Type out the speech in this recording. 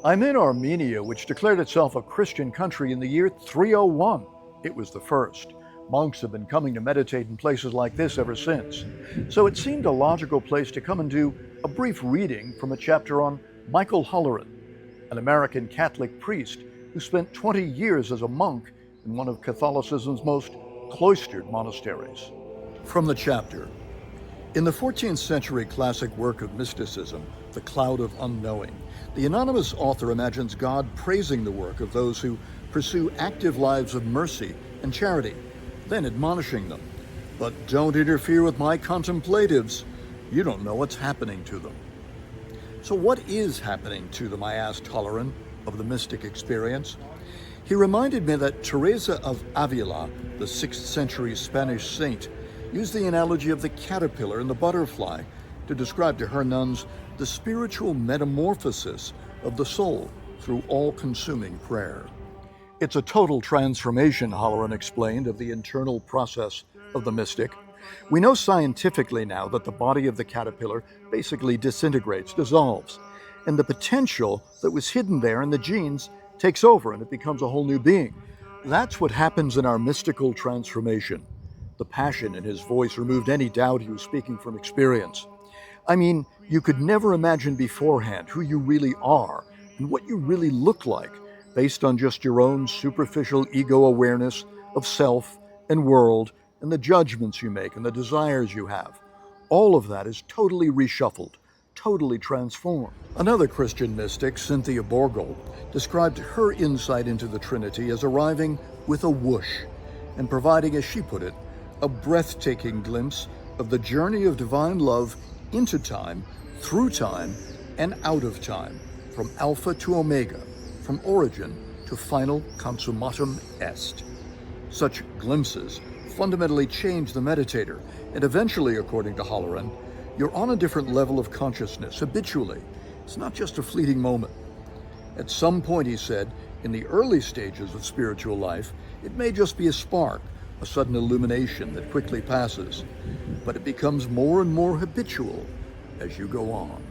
I'm in Armenia, which declared itself a Christian country in the year 301. It was the first. Monks have been coming to meditate in places like this ever since. So it seemed a logical place to come and do a brief reading from a chapter on Michael Holleran, an American Catholic priest who spent 20 years as a monk in one of Catholicism's most cloistered monasteries. From the chapter. In the 14th century classic work of mysticism, The Cloud of Unknowing, the anonymous author imagines God praising the work of those who pursue active lives of mercy and charity, then admonishing them, "But don't interfere with my contemplatives. You don't know what's happening to them." So what is happening to them, I asked Holleran of the mystic experience. He reminded me that Teresa of Avila, the 6th century Spanish saint, used the analogy of the caterpillar and the butterfly to describe to her nuns the spiritual metamorphosis of the soul through all-consuming prayer. It's a total transformation, Holleran explained, of the internal process of the mystic. We know scientifically now that the body of the caterpillar basically disintegrates, dissolves, and the potential that was hidden there in the genes takes over and it becomes a whole new being. That's what happens in our mystical transformation. The passion in his voice removed any doubt he was speaking from experience. I mean, you could never imagine beforehand who you really are and what you really look like based on just your own superficial ego awareness of self and world and the judgments you make and the desires you have. All of that is totally reshuffled, totally transformed. Another Christian mystic, Cynthia Borgel, described her insight into the Trinity as arriving with a whoosh and providing, as she put it, a breathtaking glimpse of the journey of divine love into time, through time, and out of time, from Alpha to Omega, from origin to final consummatum est. Such glimpses fundamentally change the meditator, and eventually, according to Holleran, you're on a different level of consciousness habitually. It's not just a fleeting moment. At some point, he said, in the early stages of spiritual life, it may just be a spark, a sudden illumination that quickly passes, but it becomes more and more habitual as you go on.